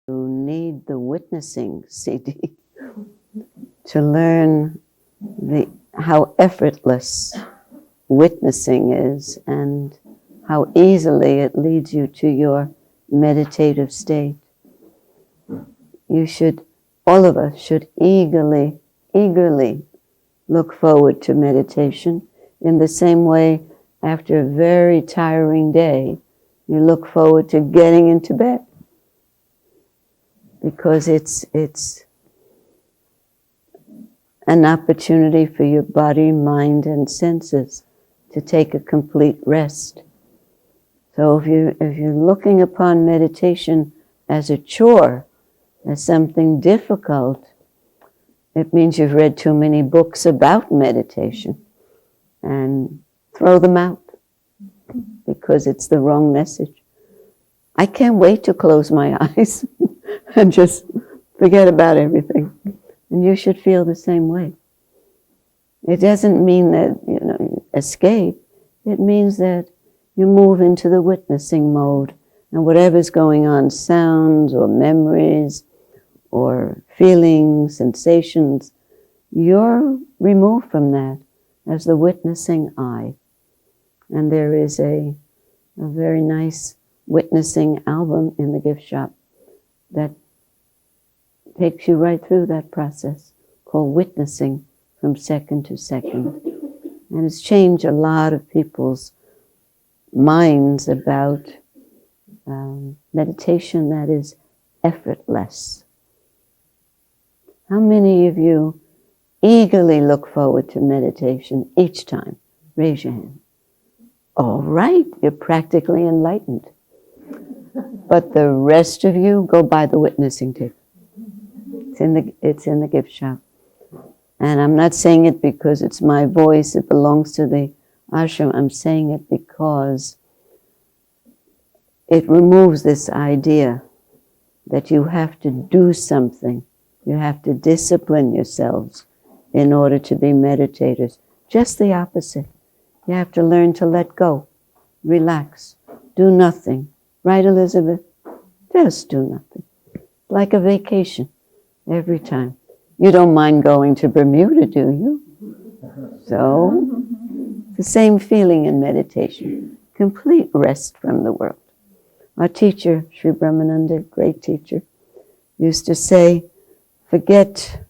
You need the witnessing CD to learn how effortless witnessing is and how easily it leads you to your meditative state. All of us should eagerly look forward to meditation in the same way after a very tiring day, you look forward to getting into bed. Because it's an opportunity for your body, mind, and senses to take a complete rest. So if you're looking upon meditation as a chore, as something difficult, it means you've read too many books about meditation, and throw them out because it's the wrong message. I can't wait to close my eyes and just forget about everything. And you should feel the same way. It doesn't mean that you escape. It means that you move into the witnessing mode, and whatever's going on, sounds or memories or feelings, sensations, you're removed from that as the witnessing eye. And there is a very nice witnessing album in the gift shop that takes you right through that process, called Witnessing from Second to Second. And it's changed a lot of people's minds about meditation that is effortless. How many of you eagerly look forward to meditation each time? Raise your hand. All right, you're practically enlightened. But the rest of you, go buy the witnessing tape. It's in the gift shop. And I'm not saying it because it's my voice, it belongs to the ashram. I'm saying it because it removes this idea that you have to do something. You have to discipline yourselves in order to be meditators. Just the opposite. You have to learn to let go, relax, do nothing. Right, Elizabeth? Just do nothing. Like a vacation every time. You don't mind going to Bermuda, do you? So, the same feeling in meditation. Complete rest from the world. Our teacher, Sri Brahmananda, great teacher, used to say, forget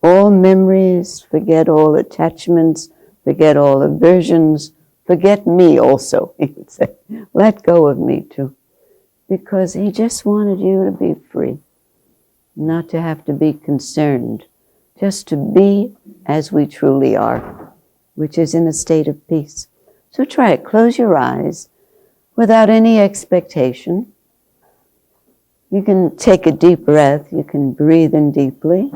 all memories, forget all attachments, forget all aversions, forget me also, he would say. Let go of me too. Because he just wanted you to be free, not to have to be concerned, just to be as we truly are, which is in a state of peace. So try it. Close your eyes without any expectation. You can take a deep breath. You can breathe in deeply.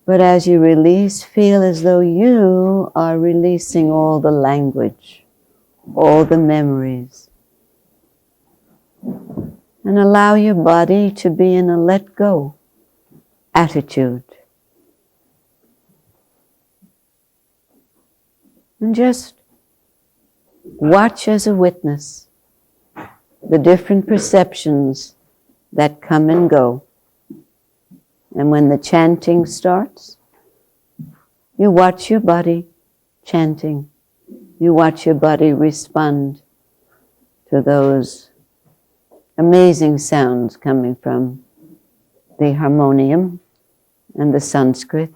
But as you release, feel as though you are releasing all the language, all the memories. And allow your body to be in a let go attitude. And just watch as a witness the different perceptions that come and go. And when the chanting starts, you watch your body chanting. You watch your body respond to those amazing sounds coming from the harmonium and the Sanskrit.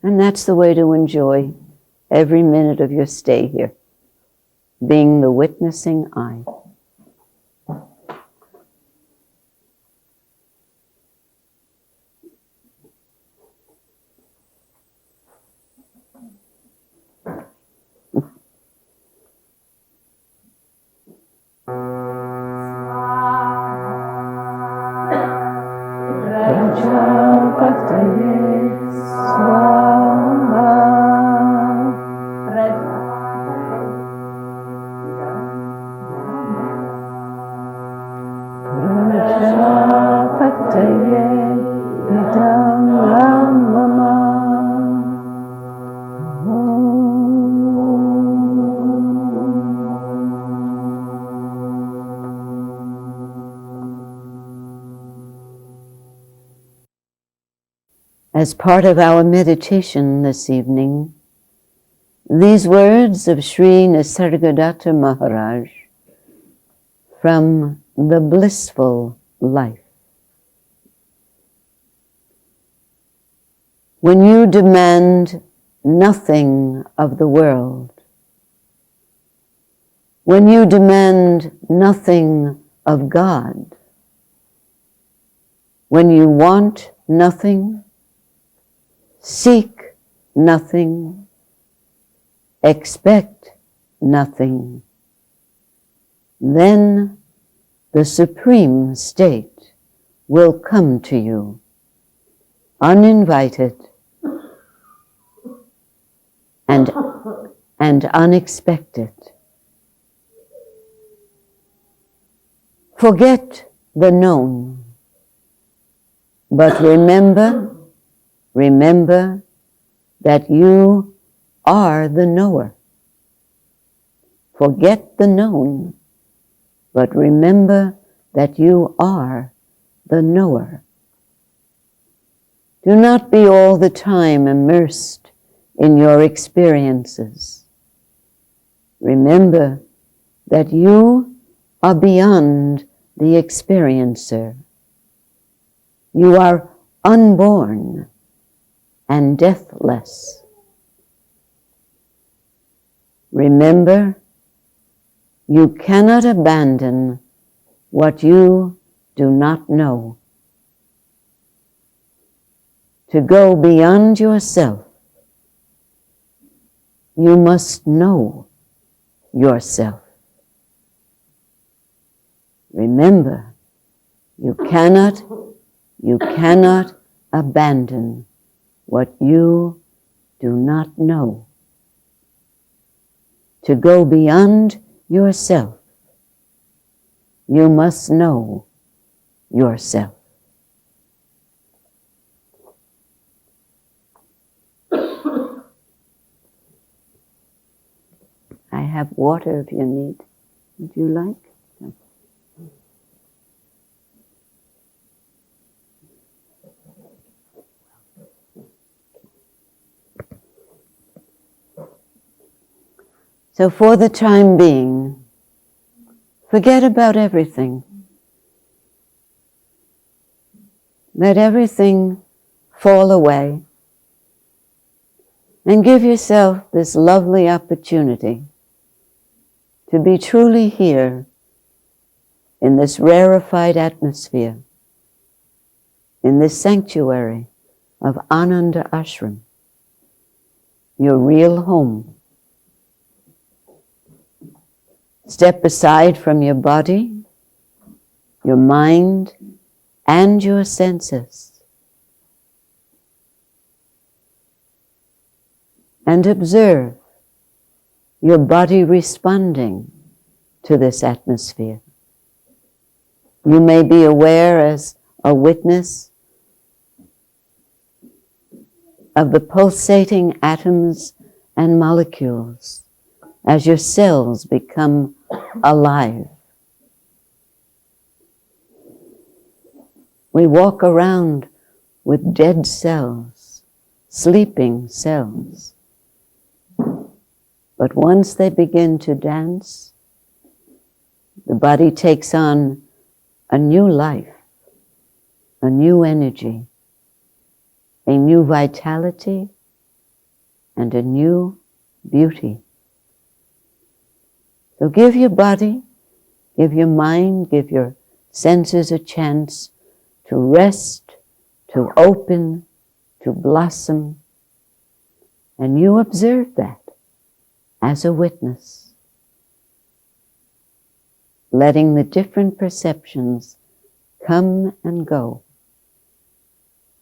And that's the way to enjoy every minute of your stay here, being the witnessing eye. as part of our meditation this evening, these words of Sri Nisargadatta Maharaj from The Blissful Life. When you demand nothing of the world, when you demand nothing of God, when you want nothing, seek nothing, expect nothing, then the supreme state will come to you, uninvited and unexpected. Forget the known, but remember that you are the knower. Forget the known, but remember that you are the knower. Do not be all the time immersed in your experiences. Remember that you are beyond the experiencer. You are unborn and deathless. Remember, you cannot abandon what you do not know. To go beyond yourself, you must know yourself. Remember, you cannot abandon what you do not know. To go beyond yourself, you must know yourself. I have water if you need. Would you like? So for the time being, forget about everything. Let everything fall away and give yourself this lovely opportunity to be truly here in this rarefied atmosphere, in this sanctuary of Ananda Ashram, your real home. Step aside from your body, your mind, and your senses, and observe your body responding to this atmosphere. You may be aware as a witness of the pulsating atoms and molecules as your cells become alive. We walk around with dead cells, sleeping cells. But once they begin to dance, the body takes on a new life, a new energy, a new vitality, and a new beauty. So give your body, give your mind, give your senses a chance to rest, to open, to blossom, and you observe that as a witness, letting the different perceptions come and go,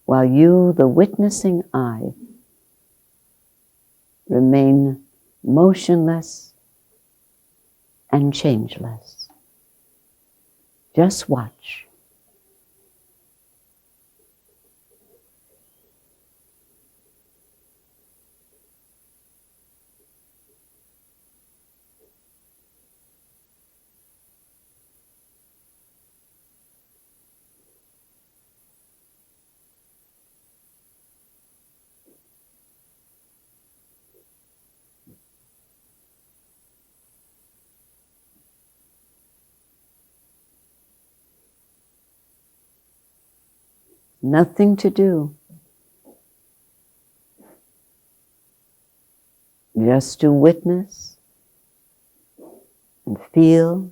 while you, the witnessing eye, remain motionless and changeless. Just watch. Nothing to do. Just to witness and feel,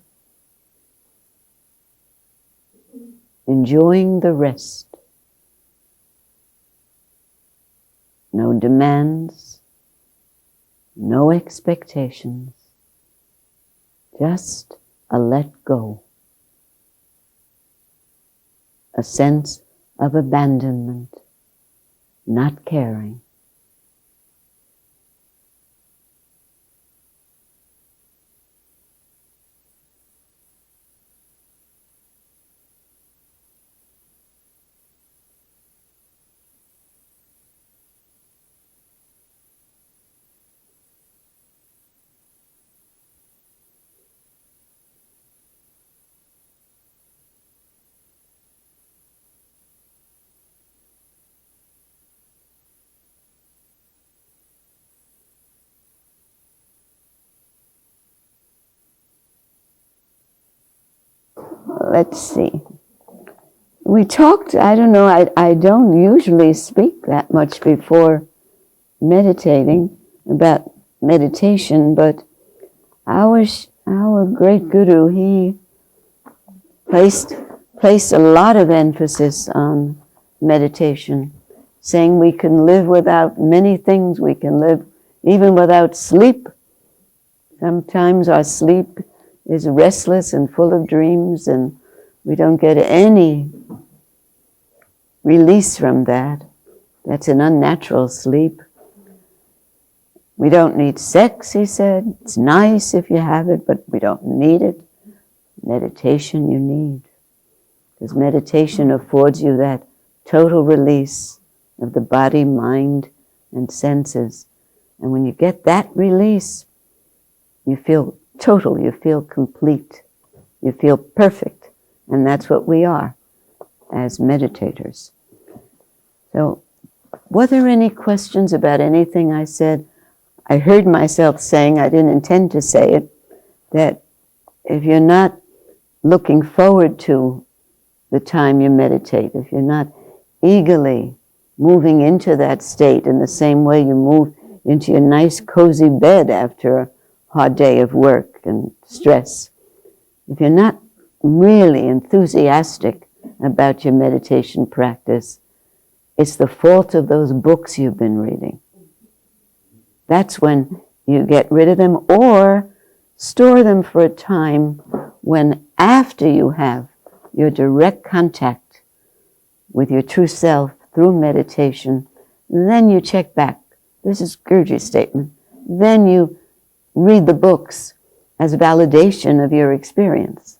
enjoying the rest. No demands, no expectations, just a let go, a sense of abandonment, not caring. Let's see. We talked, I don't know, I don't usually speak that much before meditating about meditation, but our great guru, he placed a lot of emphasis on meditation, saying we can live without many things. We can live even without sleep. Sometimes our sleep is restless and full of dreams, and we don't get any release from that. That's an unnatural sleep. We don't need sex, he said. It's nice if you have it, but we don't need it. Meditation you need. Because meditation affords you that total release of the body, mind, and senses. And when you get that release, you feel total, you feel complete, you feel perfect. And that's what we are as meditators. So, were there any questions about anything I said? I heard myself saying, I didn't intend to say it, that if you're not looking forward to the time you meditate, if you're not eagerly moving into that state in the same way you move into your nice cozy bed after a hard day of work and stress, if you're not really enthusiastic about your meditation practice, it's the fault of those books you've been reading. That's when you get rid of them, or store them for a time when, after you have your direct contact with your true self through meditation, then you check back. This is Guruji's statement. Then you read the books as validation of your experience,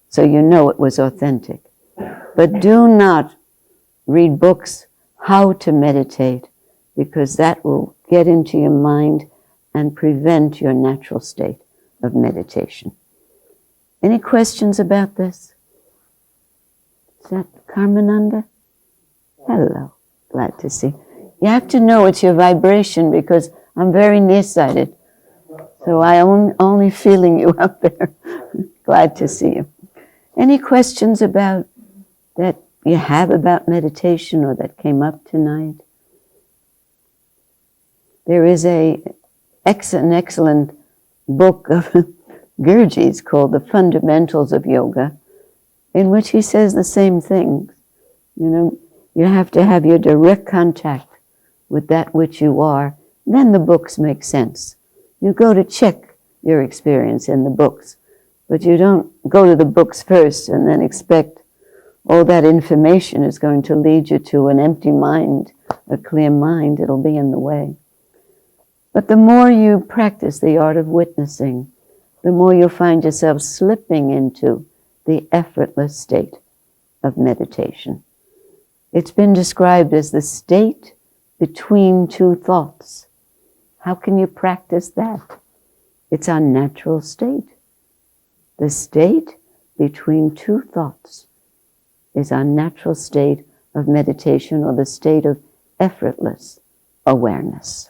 so you know it was authentic. But do not read books how to meditate, because that will get into your mind and prevent your natural state of meditation. Any questions about this? Is that Karmananda? Hello, glad to see. You have to know it's your vibration, because I'm very nearsighted. So I'm only feeling you up there. Glad to see you. Any questions about that you have about meditation or that came up tonight? There is an excellent book of Guruji's called The Fundamentals of Yoga, in which he says the same thing. You know, you have to have your direct contact with that which you are, then the books make sense. You go to check your experience in the books, but you don't go to the books first and then expect all that information is going to lead you to an empty mind, a clear mind. It'll be in the way. But the more you practice the art of witnessing, the more you'll find yourself slipping into the effortless state of meditation. It's been described as the state between two thoughts. How can you practice that? It's our natural state. The state between two thoughts is our natural state of meditation, or the state of effortless awareness.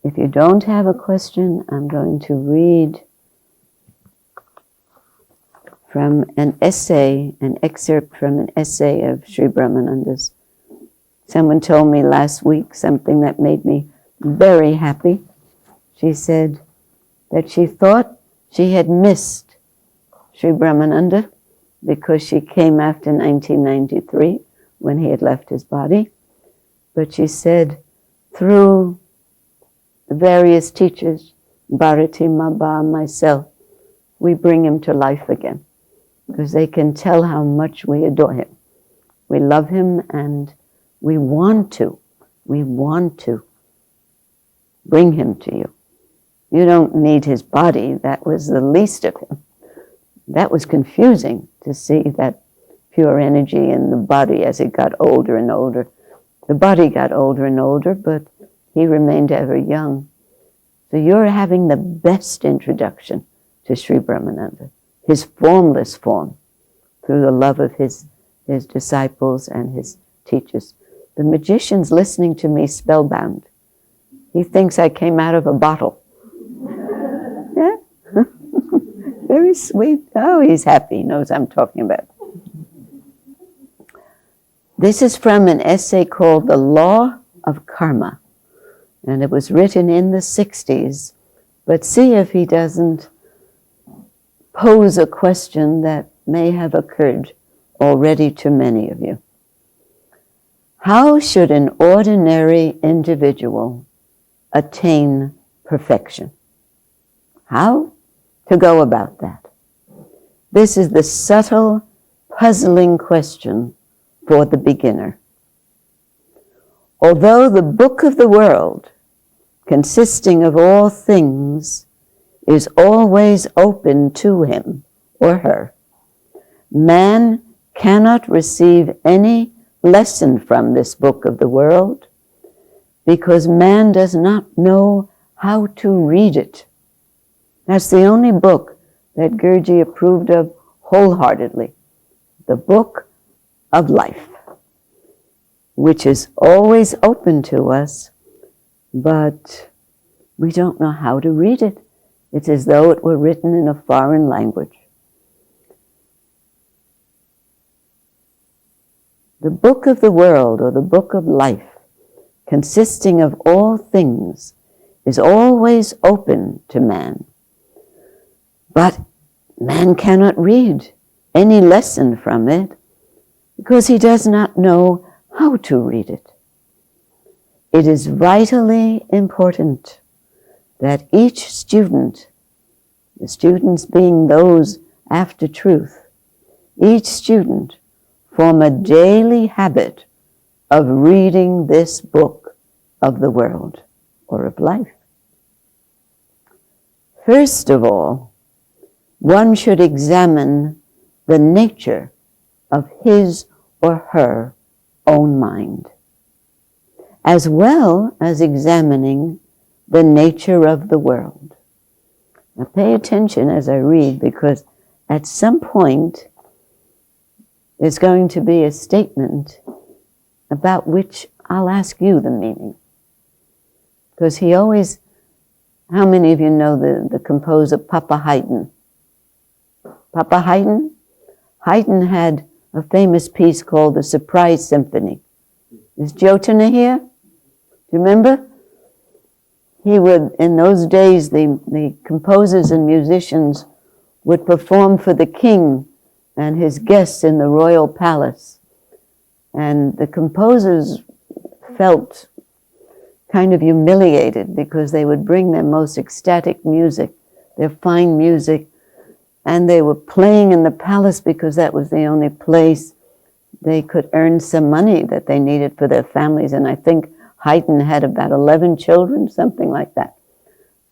If you don't have a question, I'm going to read from an excerpt from an essay of Sri Brahmananda's. Someone told me last week something that made me very happy. She said that she thought she had missed Sri Brahmananda because she came after 1993 when he had left his body. But she said through the various teachers, Bharati, Mabha, myself, we bring him to life again because they can tell how much we adore him. We love him and we want to bring him to you. You don't need his body. That was the least of him. That was confusing to see that pure energy in the body as it got older and older. The body got older and older, but he remained ever young. So you're having the best introduction to Sri Brahmananda, his formless form, through the love of his disciples and his teachers. The magician's listening to me spellbound. He thinks I came out of a bottle. Yeah? Very sweet. Oh, he's happy. He knows I'm talking about. This is from an essay called The Law of Karma. And it was written in the 60s. But see if he doesn't pose a question that may have occurred already to many of you. How should an ordinary individual attain perfection? How to go about that? This is the subtle, puzzling question for the beginner. Although the book of the world, consisting of all things, is always open to him or her, man cannot receive any lesson from this book of the world because man does not know how to read it. That's the only book that Gurji approved of wholeheartedly, the book of life, which is always open to us, but we don't know how to read it. It's as though it were written in a foreign language. The book of the world, or the book of life, consisting of all things, is always open to man. But man cannot read any lesson from it because he does not know how to read it. It is vitally important that each student, the students being those after truth, each student form a daily habit of reading this book of the world or of life. First of all, one should examine the nature of his or her own mind, as well as examining the nature of the world. Now pay attention as I read, because at some point there's going to be a statement about which I'll ask you the meaning. Because he always, how many of you know the composer Papa Haydn? Papa Haydn? Haydn had a famous piece called the Surprise Symphony. Is Jyotina here? Do you remember? He would, in those days, the composers and musicians would perform for the king and his guests in the royal palace. And the composers felt kind of humiliated because they would bring their most ecstatic music, their fine music, and they were playing in the palace because that was the only place they could earn some money that they needed for their families. And I think Haydn had about 11 children, something like that.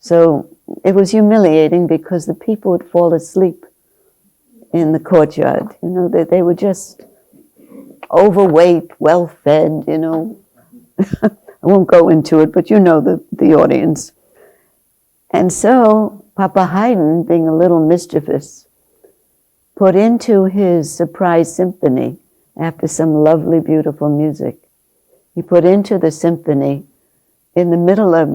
So it was humiliating because the people would fall asleep in the courtyard. You know, they were just overweight, well-fed, you know. I won't go into it, but you know the audience. And so Papa Haydn, being a little mischievous, put into his Surprise Symphony, after some lovely, beautiful music, he put into the symphony, in the middle of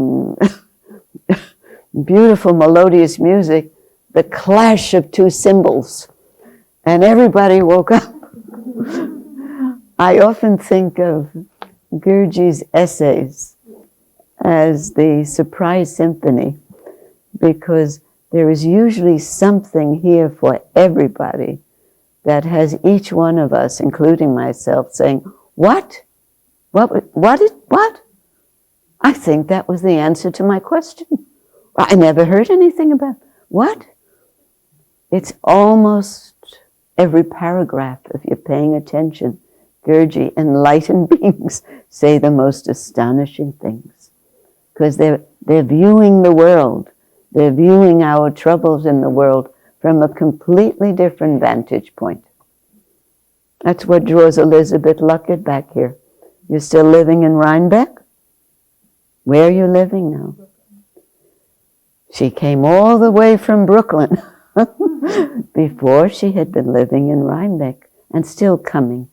beautiful, melodious music, the clash of two cymbals. And everybody woke up. I often think of Guruji's essays as the surprise symphony, because there is usually something here for everybody that has each one of us, including myself, saying, what? What? I think that was the answer to my question. I never heard anything about what? It's almost every paragraph, if you're paying attention. Guruji, enlightened beings say the most astonishing things, because they're viewing the world, they're viewing our troubles in the world from a completely different vantage point. That's what draws Elizabeth Luckett back here. You're still living in Rhinebeck? Where are you living now? She came all the way from Brooklyn before she had been living in Rhinebeck, and still coming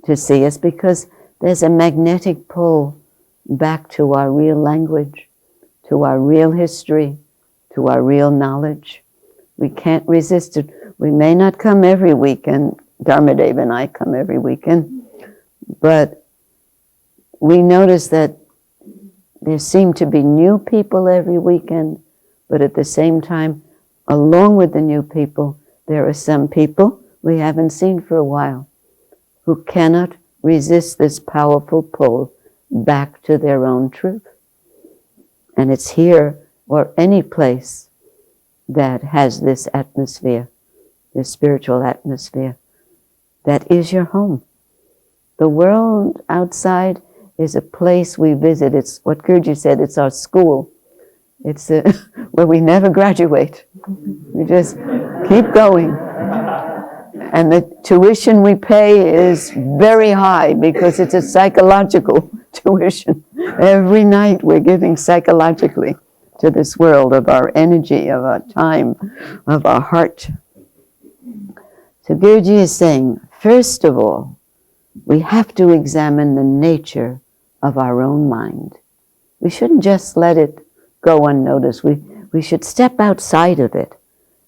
to see us, because there's a magnetic pull back to our real language, to our real history, to our real knowledge. We can't resist it. We may not come every weekend. Dharmadev and I come every weekend. But we notice that there seem to be new people every weekend, but at the same time, along with the new people, there are some people we haven't seen for a while who cannot resist this powerful pull back to their own truth. And it's here or any place that has this atmosphere, this spiritual atmosphere, that is your home. The world outside is a place we visit. It's what Guruji said, it's our school. It's where we never graduate. We just keep going. And the tuition we pay is very high because it's a psychological tuition. Every night we're giving psychologically to this world of our energy, of our time, of our heart. So Guruji is saying, first of all, we have to examine the nature of our own mind. We shouldn't just let it go unnoticed. We should step outside of it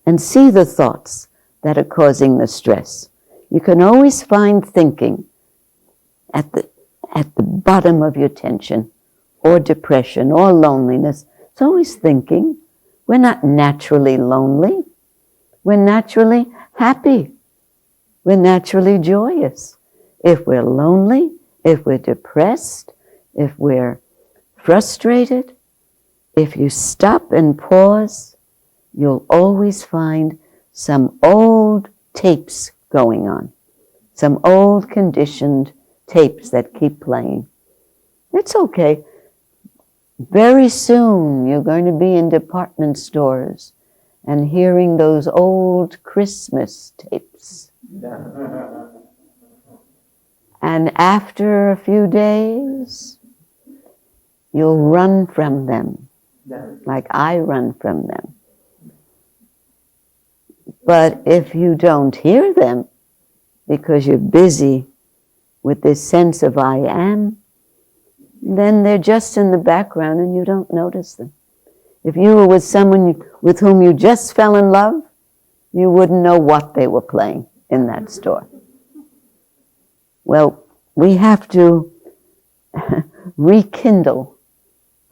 and see the thoughts that are causing the stress. You can always find thinking at the bottom of your tension, or depression, or loneliness. It's always thinking. We're not naturally lonely. We're naturally happy. We're naturally joyous. If we're lonely, if we're depressed, if we're frustrated, if you stop and pause, you'll always find some old tapes going on, some old conditioned tapes that keep playing. It's okay. Very soon you're going to be in department stores and hearing those old Christmas tapes. And after a few days, you'll run from them, like I run from them. But if you don't hear them, because you're busy with this sense of I am, then they're just in the background and you don't notice them. If you were with someone with whom you just fell in love, you wouldn't know what they were playing in that store. Well, we have to rekindle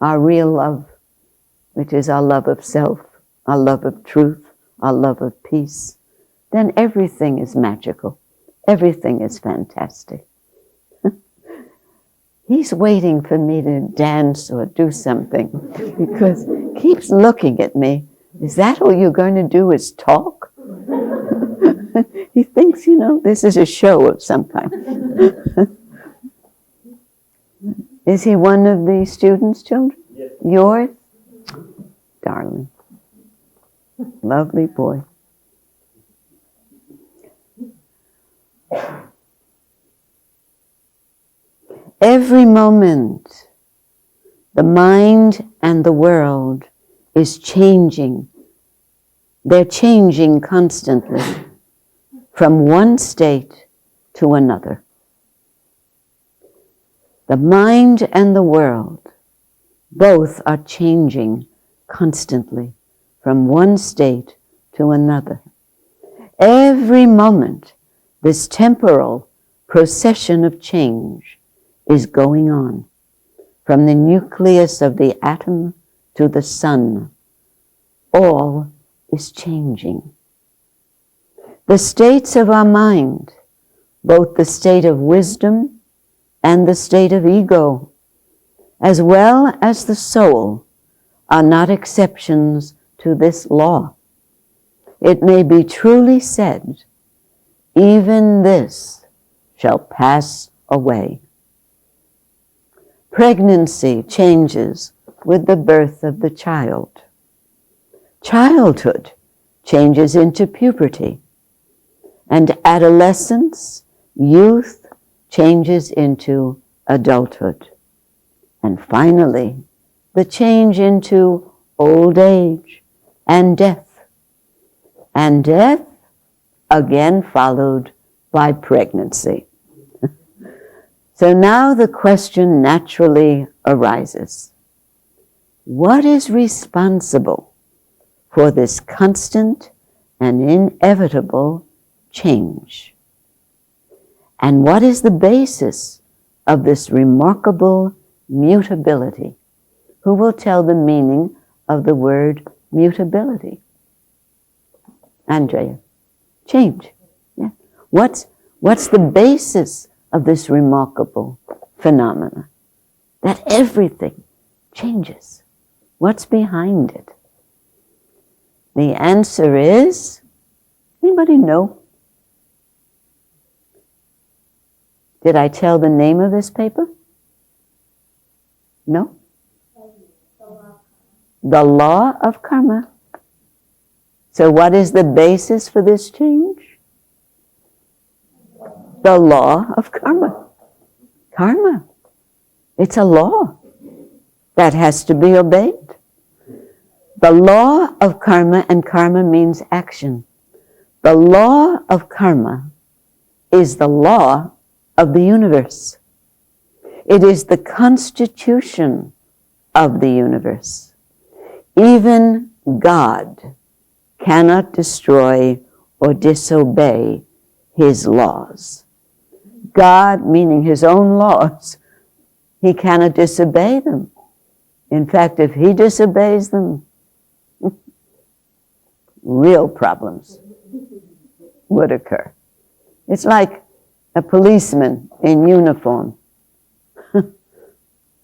our real love, which is our love of self, our love of truth, our love of peace. Then everything is magical. Everything is fantastic. He's waiting for me to dance or do something because he keeps looking at me. Is that all you're going to do is talk? He thinks, this is a show of some kind. Is he one of the students' children? Yes. Yours? Darling. Lovely boy. Every moment, the mind and the world is changing. They're changing constantly from one state to another. The mind and the world both are changing constantly from one state to another. every moment, this temporal procession of change is going on. From the nucleus of the atom to the sun, all is changing. The states of our mind, both the state of wisdom and the state of ego, as well as the soul, are not exceptions to this law. It may be truly said, even this shall pass away. Pregnancy changes with the birth of the child. Childhood changes into puberty, and adolescence, youth, changes into adulthood. And finally, the change into old age and death. And death, again followed by pregnancy. So now the question naturally arises. What is responsible for this constant and inevitable change? And what is the basis of this remarkable mutability? Who will tell the meaning of the word mutability? Andrea. Change. Yeah. What's the basis of this remarkable phenomena? That everything changes. What's behind it? The answer is, anybody know? Did I tell the name of this paper? No? The law of karma. So what is the basis for this change? The law of karma. Karma. It's a law that has to be obeyed. The law of karma, and karma means action. The law of karma is the law of the universe. It is the constitution of the universe. Even God cannot destroy or disobey his laws. God, meaning his own laws, he cannot disobey them. In fact, if he disobeys them, real problems would occur. It's like a policeman in uniform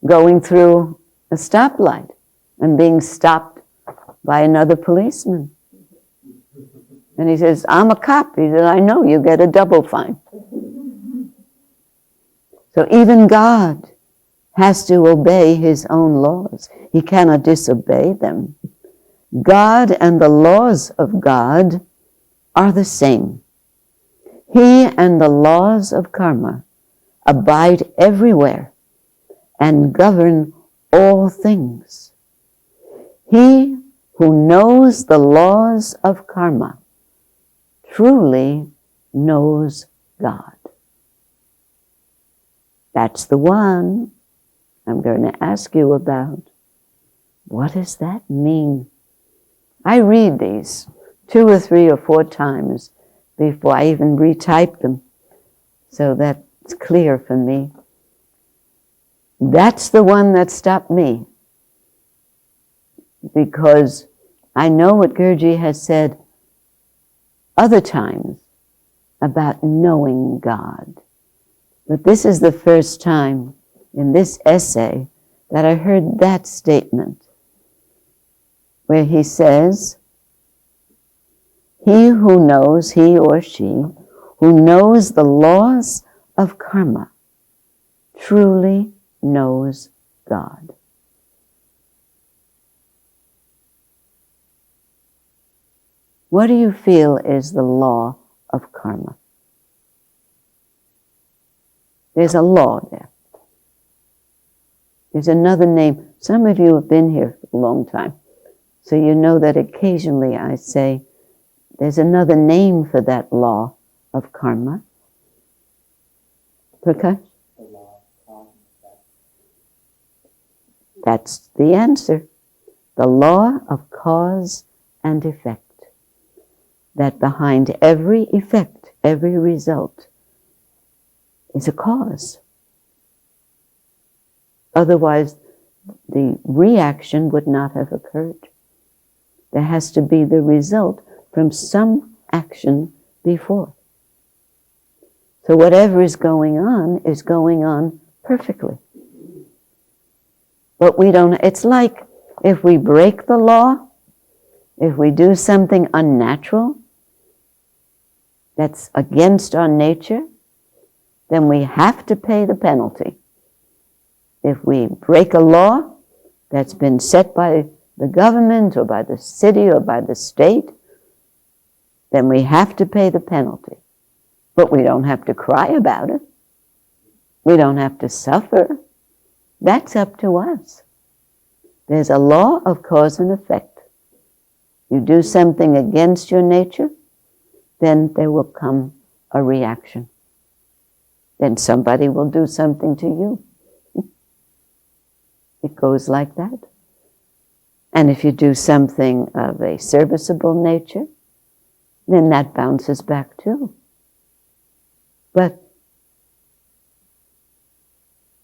going through a stoplight and being stopped by another policeman. And he says, I'm a cop. He says, I know, you get a double fine. So even God has to obey his own laws. He cannot disobey them. God and the laws of God are the same. He and the laws of karma abide everywhere and govern all things. He who knows the laws of karma truly knows God. That's the one I'm going to ask you about. What does that mean? I read these 2 or 3 or 4 times before I even retype them, so that's clear for me. That's the one that stopped me, because I know what Gurdjieff has said other times about knowing God. But this is the first time in this essay that I heard that statement, where he says, he who knows, he or she, who knows the laws of karma, truly knows God. What do you feel is the law of karma? There's a law there. There's another name. Some of you have been here for a long time, so you know that occasionally I say, there's another name for that law of karma. Prakash? The law of cause and effect. That's the answer. The law of cause and effect. that behind every effect, every result, is a cause. Otherwise, the reaction would not have occurred. There has to be the result from some action before. So whatever is going on perfectly. But we don't, it's like if we break the law, if we do something unnatural, that's against our nature, then we have to pay the penalty. If we break a law that's been set by the government or by the city or by the state, then we have to pay the penalty. But we don't have to cry about it. We don't have to suffer. That's up to us. There's a law of cause and effect. You do something against your nature, then there will come a reaction. Then somebody will do something to you. It goes like that. And if you do something of a serviceable nature, then that bounces back too. But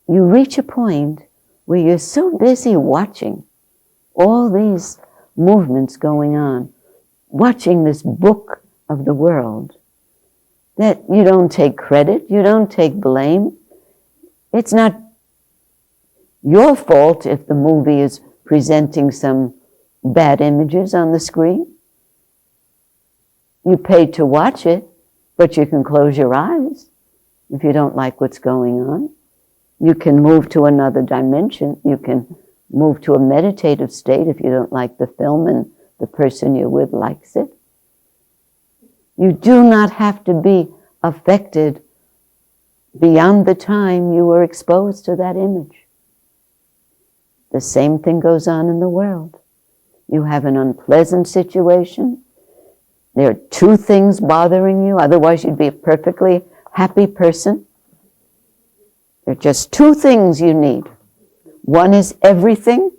you reach a point where you're so busy watching all these movements going on, watching this book of the world, that you don't take credit, you don't take blame. It's not your fault if the movie is presenting some bad images on the screen. You paid to watch it, but you can close your eyes if you don't like what's going on. You can move to another dimension. You can move to a meditative state if you don't like the film and the person you're with likes it. You do not have to be affected beyond the time you were exposed to that image. The same thing goes on in the world. You have an unpleasant situation. There are two things bothering you, otherwise you'd be a perfectly happy person. There are just two things you need. One is everything.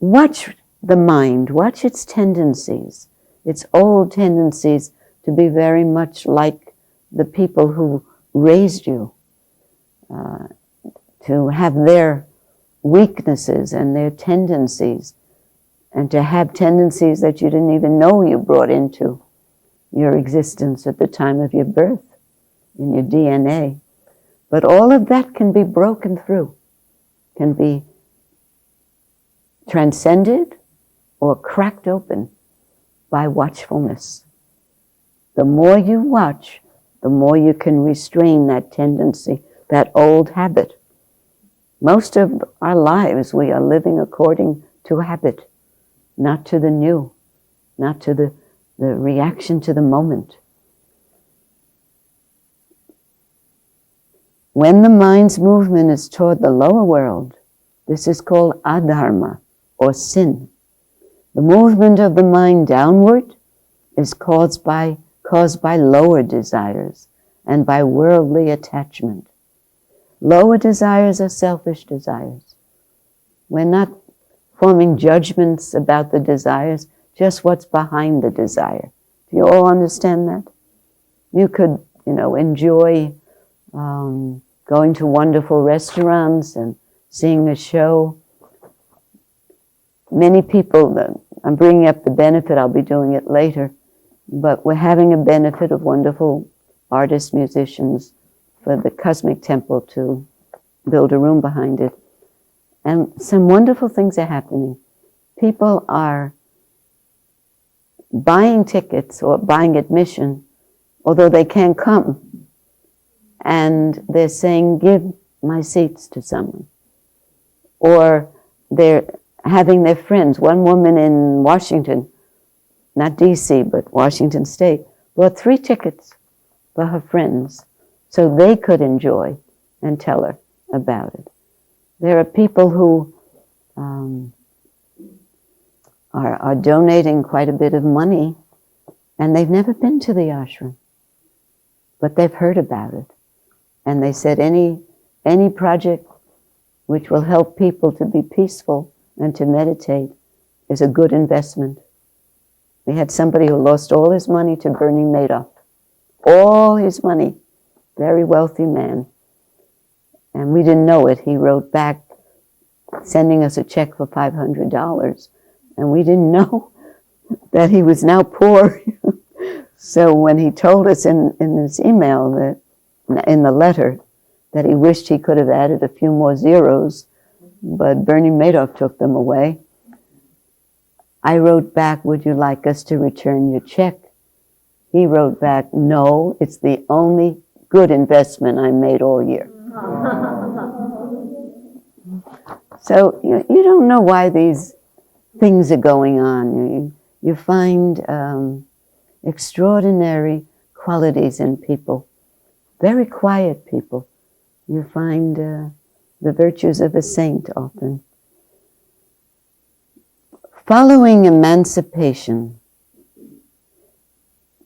Watch the mind, watch its tendencies, its old tendencies to be very much like the people who raised you, to have their weaknesses and their tendencies, and to have tendencies that you didn't even know you brought into your existence at the time of your birth, in your DNA. But all of that can be broken through, can be transcended or cracked open by watchfulness. The more you watch, the more you can restrain that tendency, that old habit. Most of our lives we are living according to habit, not to the new, not to the reaction to the moment. When the mind's movement is toward the lower world, this is called adharma, or sin. The movement of the mind downward is caused by lower desires and by worldly attachment. Lower desires are selfish desires. We're not forming judgments about the desires, just what's behind the desire. Do you all understand that? You could, enjoy going to wonderful restaurants and seeing a show. Many people, I'm bringing up the benefit, I'll be doing it later, but we're having a benefit of wonderful artists, musicians for the Cosmic Temple to build a room behind it. And some wonderful things are happening. People are buying tickets or buying admission, although they can't come. And they're saying, give my seats to someone. Or they're having their friends. One woman in Washington, not D.C., but Washington State, bought 3 tickets for her friends so they could enjoy and tell her about it. There are people who are donating quite a bit of money, and they've never been to the ashram, but they've heard about it. And they said any project which will help people to be peaceful and to meditate is a good investment. We had somebody who lost all his money to Bernie Madoff. All his money. Very wealthy man. And we didn't know it. He wrote back sending us a check for $500. And we didn't know that he was now poor. So when he told us in this email, that in the letter, that he wished he could have added a few more zeros, but Bernie Madoff took them away, I wrote back, would you like us to return your check? He wrote back, no, it's the only good investment I made all year. So you don't know why these things are going on. You find extraordinary qualities in people, very quiet people. You find the virtues of a saint often. Following emancipation,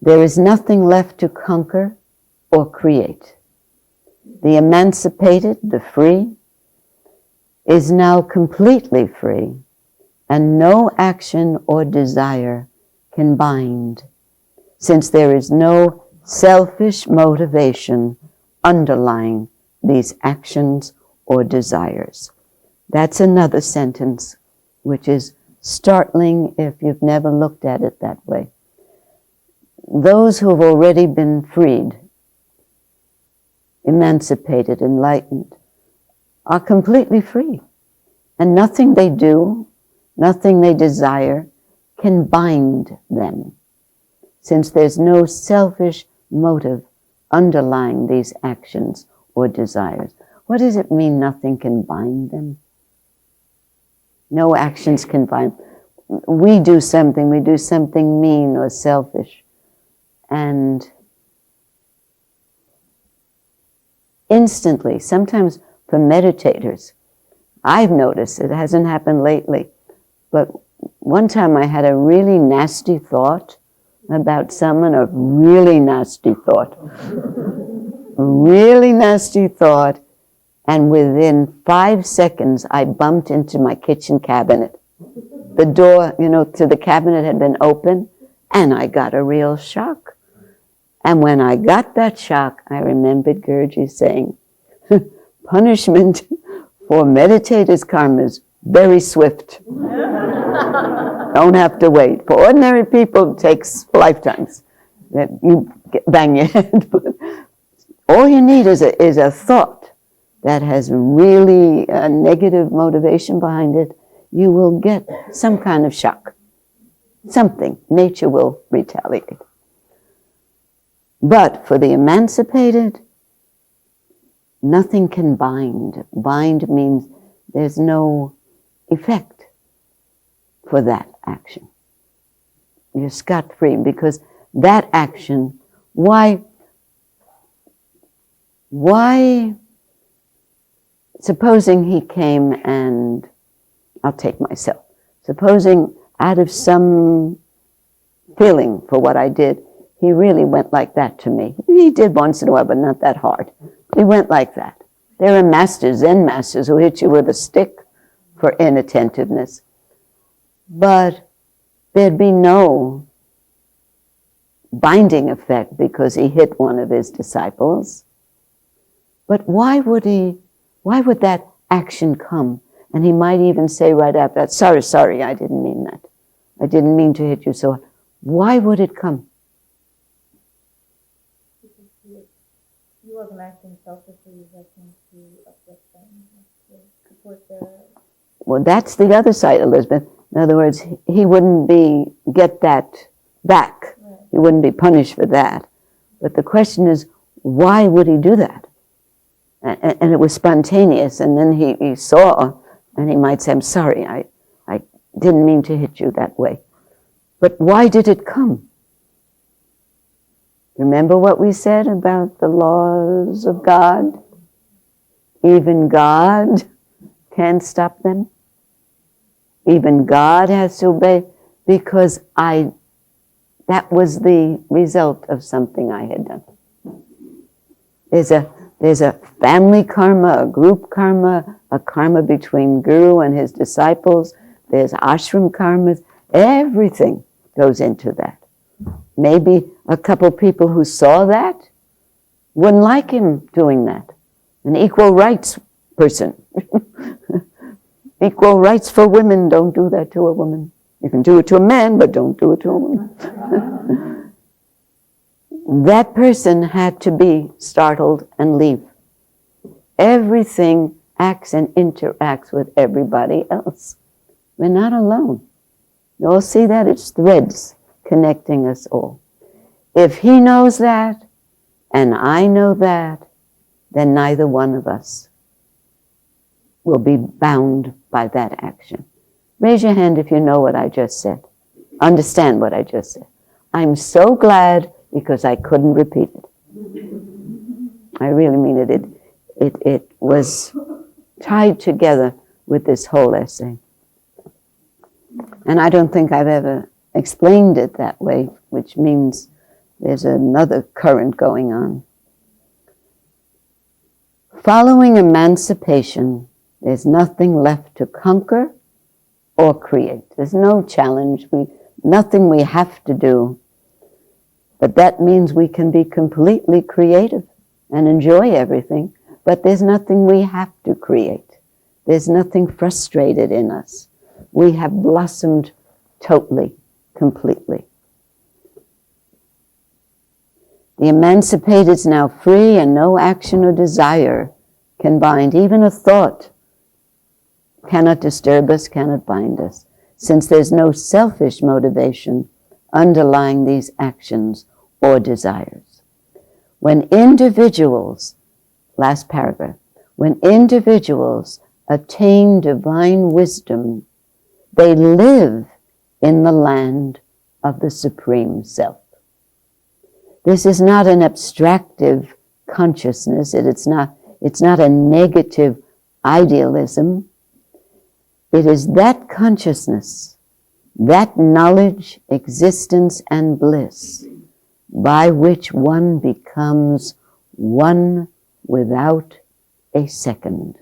there is nothing left to conquer or create. The emancipated, the free, is now completely free, and no action or desire can bind, since there is no selfish motivation underlying these actions or desires. That's another sentence which is startling if you've never looked at it that way. Those who have already been freed, emancipated, enlightened, are completely free. And nothing they do, nothing they desire can bind them, since there's no selfish motive underlying these actions or desires. What does it mean, nothing can bind them? No actions can bind. We do something mean or selfish, and instantly, sometimes for meditators, I've noticed, it hasn't happened lately, but one time I had a really nasty thought about someone, a really nasty thought, and within 5 seconds I bumped into my kitchen cabinet. The door, to the cabinet had been open, and I got a real shock. And when I got that shock, I remembered Gurdjieff saying, punishment for meditators' karma is very swift. Don't have to wait. For ordinary people, it takes lifetimes. You bang your head. But all you need is a thought that has really a negative motivation behind it. You will get some kind of shock. Something. Nature will retaliate. But for the emancipated, nothing can bind. Bind means there's no effect for that action. You're scot-free because that action, why, supposing he came and, I'll take myself, supposing out of some feeling for what I did, he really went like that to me. He did once in a while, but not that hard. He went like that. There are masters, Zen masters, who hit you with a stick for inattentiveness. But there'd be no binding effect because he hit one of his disciples. But why would that action come? And he might even say right after that, sorry, I didn't mean that. I didn't mean to hit you so hard. Why would it come? He wasn't acting selfishly, he was acting to uplift them, to support their... Well, that's the other side, Elizabeth. In other words, he wouldn't get that back. Right. He wouldn't be punished for that. But the question is, why would he do that? And it was spontaneous, and then he saw, and he might say, I'm sorry, I didn't mean to hit you that way. But why did it come? Remember what we said about the laws of God? Even God can't stop them. Even God has to obey because that was the result of something I had done. There's a family karma, a group karma, a karma between Guru and his disciples. There's ashram karmas, everything. goes into that. Maybe a couple people who saw that wouldn't like him doing that. An equal rights person. Equal rights for women, don't do that to a woman. You can do it to a man, but don't do it to a woman. That person had to be startled and leave. Everything acts and interacts with everybody else. We're not alone. You all see that? It's threads connecting us all. If he knows that, and I know that, then neither one of us will be bound by that action. Raise your hand if you know what I just said. Understand what I just said. I'm so glad because I couldn't repeat it. I really mean it. It was tied together with this whole essay. And I don't think I've ever explained it that way, which means there's another current going on. Following emancipation, there's nothing left to conquer or create. There's no challenge, nothing we have to do. But that means we can be completely creative and enjoy everything, but there's nothing we have to create. There's nothing frustrated in us. We have blossomed totally, completely. The emancipated is now free, and no action or desire can bind. Even a thought cannot disturb us, cannot bind us, since there's no selfish motivation underlying these actions or desires. When individuals, last paragraph, when individuals attain divine wisdom, they live in the land of the Supreme Self. This is not an abstractive consciousness. It's not a negative idealism. It is that consciousness, that knowledge, existence, and bliss by which one becomes one without a second.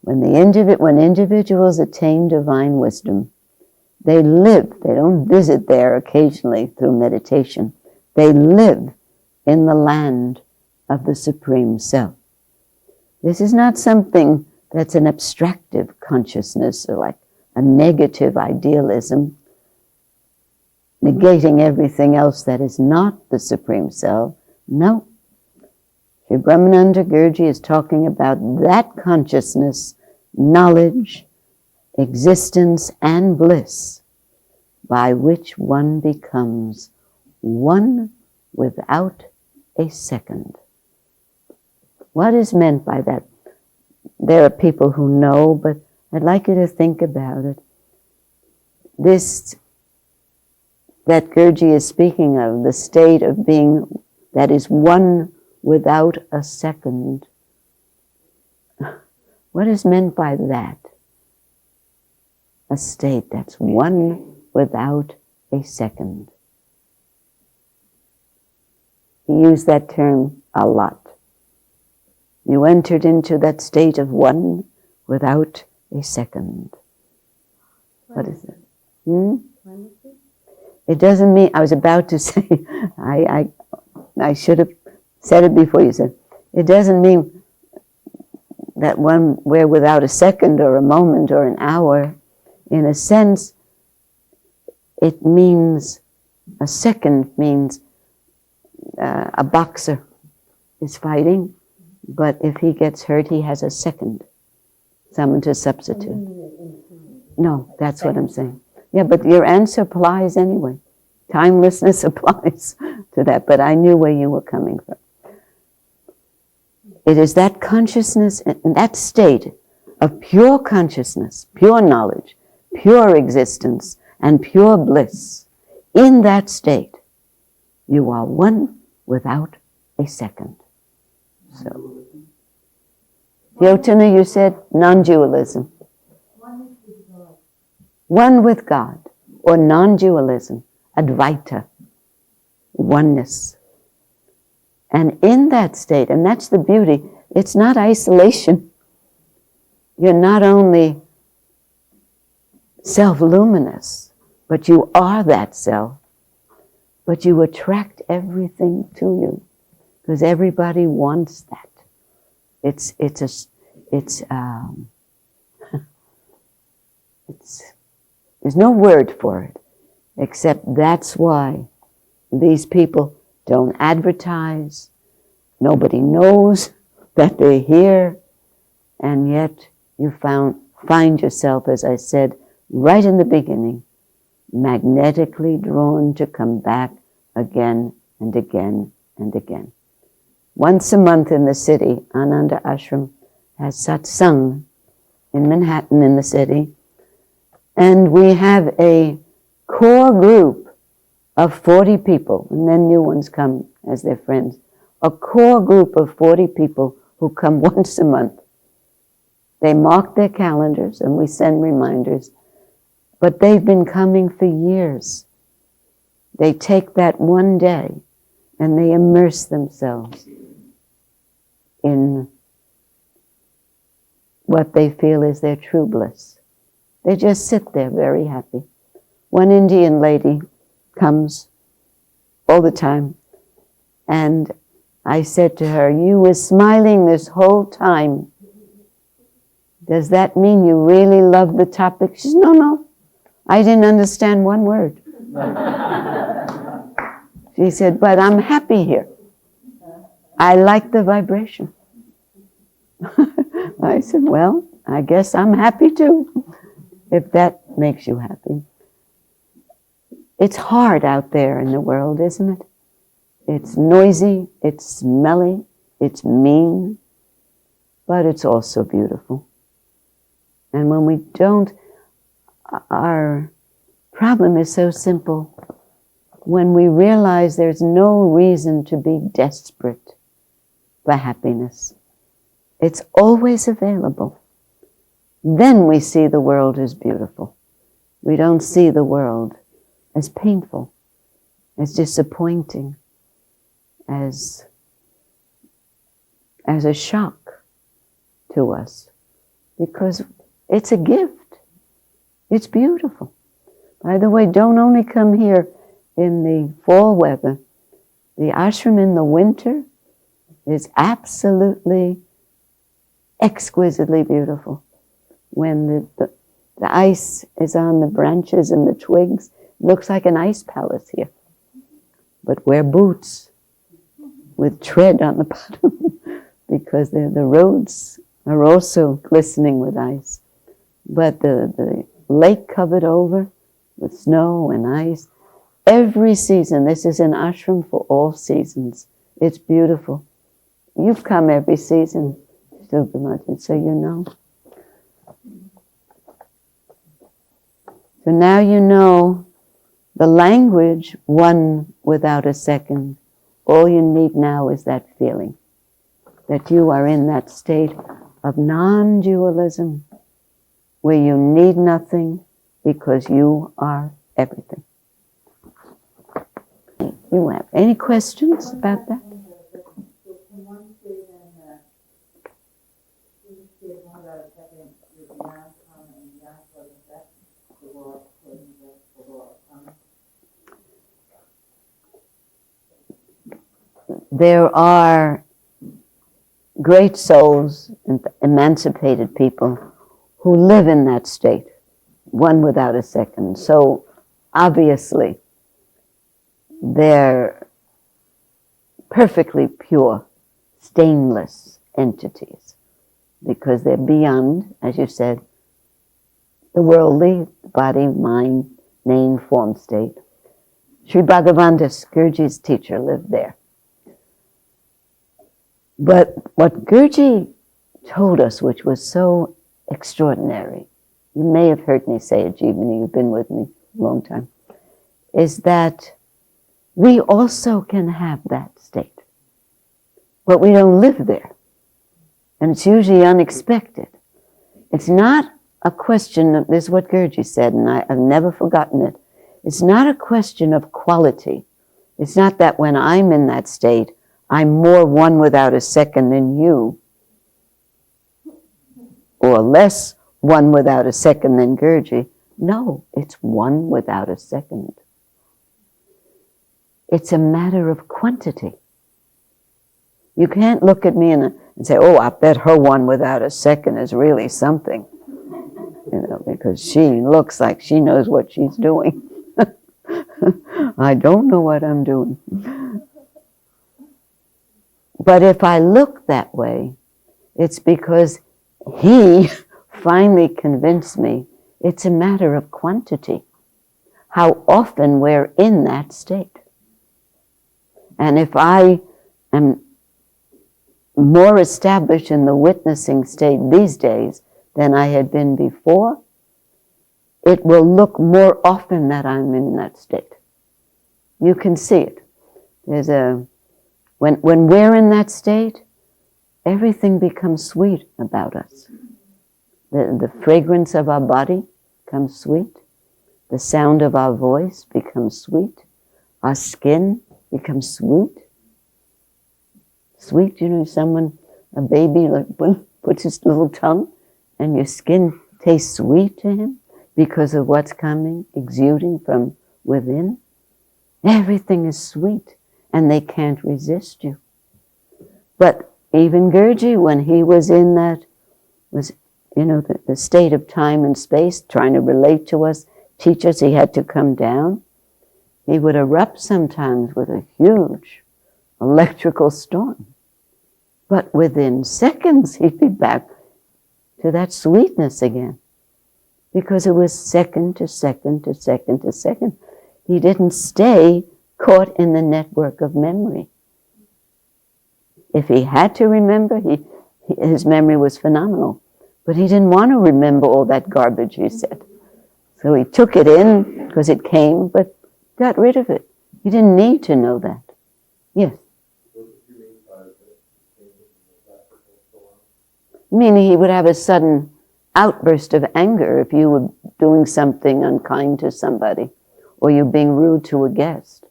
When individuals attain divine wisdom, they live, they don't visit there occasionally through meditation. They live in the land of the Supreme Self. This is not something that's an abstractive consciousness or like a negative idealism, negating everything else that is not the Supreme Self. No. Sri Brahmananda Gurji is talking about that consciousness, knowledge, existence, and bliss by which one becomes one without a second. What is meant by that? There are people who know, but I'd like you to think about it. This that Gurji is speaking of, the state of being that is one without a second. What is meant by that? A state that's one without a second. He used that term a lot. You entered into that state of one without a second. What is it? It doesn't mean, I was about to say, I should have said it before you said. It doesn't mean that we're without a second or a moment or an hour. In a sense, it means, a second means a boxer is fighting, but if he gets hurt, he has a second, someone to substitute. No, that's what I'm saying. Yeah, but your answer applies anyway. Timelessness applies to that, but I knew where you were coming from. It is that consciousness, and that state of pure consciousness, pure knowledge, pure existence, and pure bliss. In that state, you are one without a second. So, Yotana, you said non-dualism. One with God, or non-dualism, Advaita, oneness. And in that state, and that's the beauty, it's not isolation. You're not only self-luminous, but you are that self. But you attract everything to you because everybody wants that. There's no word for it, except that's why these people don't advertise. Nobody knows that they're here, and yet you find yourself, as I said right in the beginning, magnetically drawn to come back again and again and again. Once a month in the city, Ananda Ashram has satsang in Manhattan in the city, and we have a core group of 40 people, and then new ones come as their friends. A core group of 40 people who come once a month. They mark their calendars and we send reminders, but they've been coming for years. They take that one day and they immerse themselves in what they feel is their true bliss. They just sit there very happy. One Indian lady comes all the time, and I said to her, "You were smiling this whole time. Does that mean you really love the topic?" She says, No, I didn't understand one word. She said, "But I'm happy here. I like the vibration." I said, "Well, I guess I'm happy too, if that makes you happy." It's hard out there in the world, isn't it? It's noisy, it's smelly, it's mean, but it's also beautiful. And when we don't, our problem is so simple. When we realize there's no reason to be desperate for happiness, it's always available. Then we see the world as beautiful. We don't see the world as painful, as disappointing, as a shock to us, because it's a gift. It's beautiful. By the way, don't only come here in the fall weather. The ashram in the winter is absolutely exquisitely beautiful. When the ice is on the branches and the twigs, it looks like an ice palace here. But wear boots with tread on the bottom because the roads are also glistening with ice. But the lake covered over with snow and ice. Every season, this is an ashram for all seasons. It's beautiful. You've come every season, Subramanian, so you know. So now you know the language, one without a second. All you need now is that feeling that you are in that state of non-dualism where you need nothing because you are everything. You have any questions about that? So can one say then that you say one without a second, you're beyond karma and beyond cause and effect, the law of cause and effect, the law of karma? There are great souls and emancipated people who live in that state, one without a second. So obviously they're perfectly pure, stainless entities because they're beyond, as you said, the worldly body, mind, name, form state. Sri Bhagavandas, Gurji's teacher, lived there. But what Gurji told us, which was so extraordinary, you may have heard me say it, Jeevani, you've been with me a long time, is that we also can have that state, but we don't live there. And it's usually unexpected. It's not a question of, this is what Gurji said, and I've never forgotten it. It's not a question of quality. It's not that when I'm in that state, I'm more one without a second than you, or less one without a second than Gurji. No, it's one without a second. It's a matter of quantity. You can't look at me and say, oh, I bet her one without a second is really something. Because she looks like she knows what she's doing. I don't know what I'm doing. But if I look that way, it's because he finally convinced me it's a matter of quantity. How often we're in that state. And if I am more established in the witnessing state these days than I had been before, it will look more often that I'm in that state. You can see it. When we're in that state, everything becomes sweet about us. The fragrance of our body becomes sweet. The sound of our voice becomes sweet. Our skin becomes sweet. Sweet, a baby puts his little tongue and your skin tastes sweet to him because of what's coming, exuding from within. Everything is sweet and they can't resist you. But even Gurji, when he was in that, the state of time and space, trying to relate to us, teach us, he had to come down. He would erupt sometimes with a huge electrical storm. But within seconds, he'd be back to that sweetness again. Because it was second to second to second to second. He didn't stay caught in the network of memory. If he had to remember, his memory was phenomenal. But he didn't want to remember all that garbage, he said. So he took it in because it came, but got rid of it. He didn't need to know that. Yes? Meaning he would have a sudden outburst of anger if you were doing something unkind to somebody or you being rude to a guest.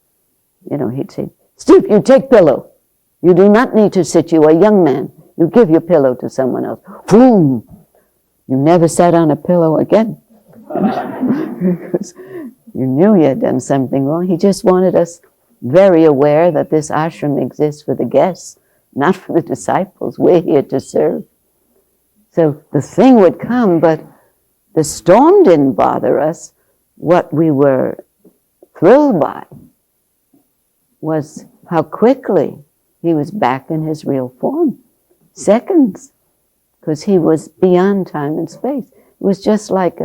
He'd say, Steve, you take pillow. You do not need to sit. You are a young man. You give your pillow to someone else. Boom! You never sat on a pillow again. Because you knew you had done something wrong. He just wanted us very aware that this ashram exists for the guests, not for the disciples. We're here to serve. So the thing would come, but the storm didn't bother us. What we were thrilled by was how quickly he was back in his real form. Seconds, because he was beyond time and space. It was just like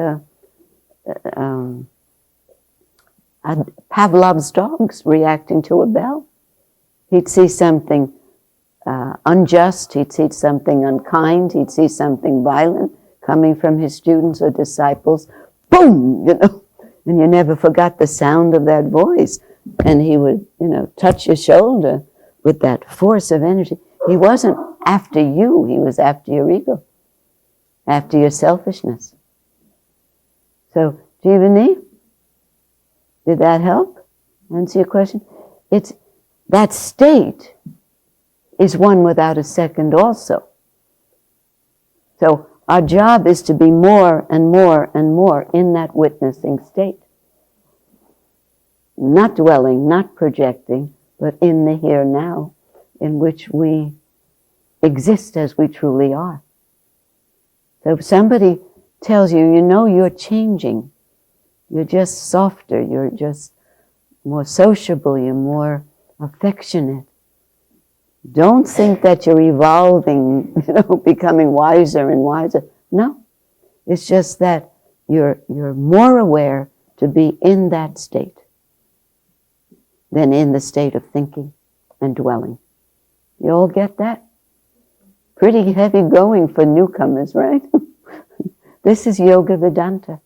Pavlov's dogs reacting to a bell. He'd see something unjust, he'd see something unkind, he'd see something violent coming from his students or disciples. Boom! And you never forgot the sound of that voice. And he would, touch your shoulder with that force of energy. He wasn't after you, he was after your ego, after your selfishness. So, Jeevani, did that help? Answer your question? It's that state is one without a second also. So our job is to be more and more and more in that witnessing state. Not dwelling, not projecting, but in the here now, in which we exist as we truly are. So if somebody tells you, you're changing, you're just softer, you're just more sociable, you're more affectionate, don't think that you're evolving, becoming wiser and wiser. No, it's just that you're more aware to be in that state than in the state of thinking and dwelling. You all get that? Pretty heavy going for newcomers, right? This is Yoga Vedanta.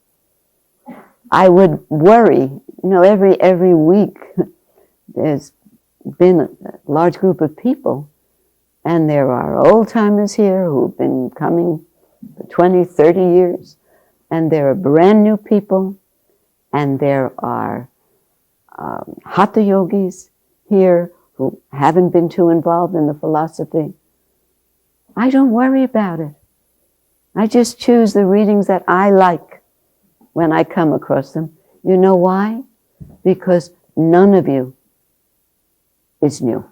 I would worry, every week there's been a large group of people, and there are old-timers here who've been coming for 20, 30 years, and there are brand new people, and there are hatha yogis here who haven't been too involved in the philosophy. I don't worry about it. I just choose the readings that I like. when I come across them. You know why? Because none of you is new.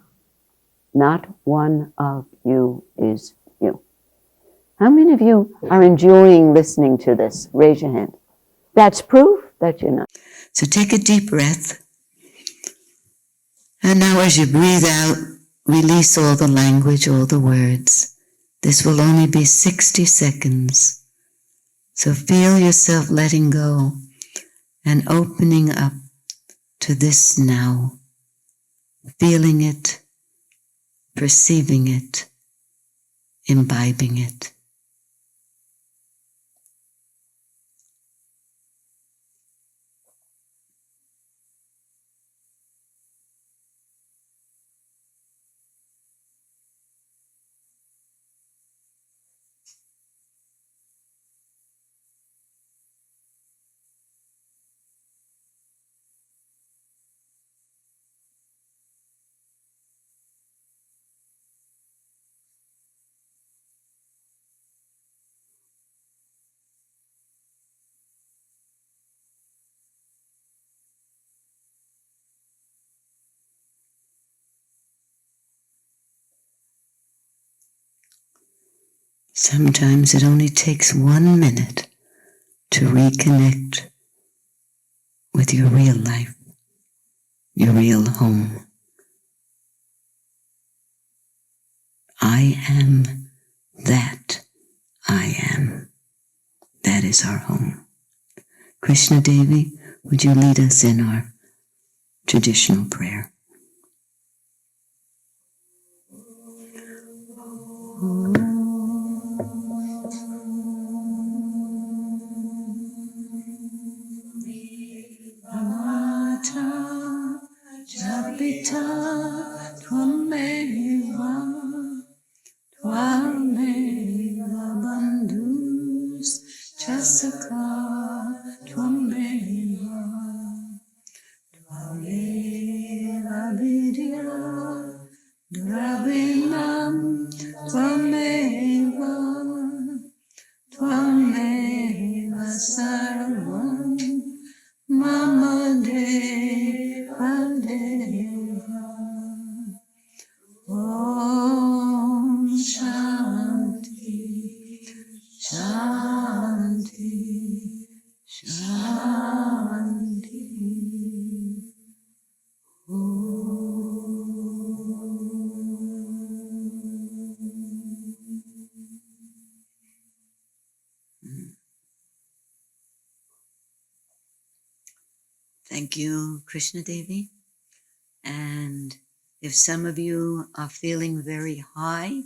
Not one of you is new. How many of you are enjoying listening to this? Raise your hand. That's proof that you're not. So take a deep breath. And now as you breathe out, release all the language, all the words. This will only be 60 seconds. So feel yourself letting go and opening up to this now. Feeling it, perceiving it, imbibing it. Sometimes it only takes 1 minute to reconnect with your real life, your real home. I am that I am. That is our home. Krishna Devi, would you lead us in our traditional prayer? Amata Japita Tvameva Tvameva Bandhus Chasaka Tvameva Tvameva Vidya Dravinam Tvameva Tvameva Sarvam Mama Deva Deva Om Shanti Shanti Shanti Thank you, Krishna Devi. And if some of you are feeling very high,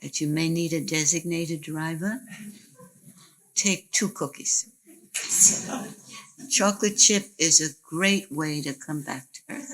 that you may need a designated driver, take 2 cookies. Chocolate chip is a great way to come back to earth.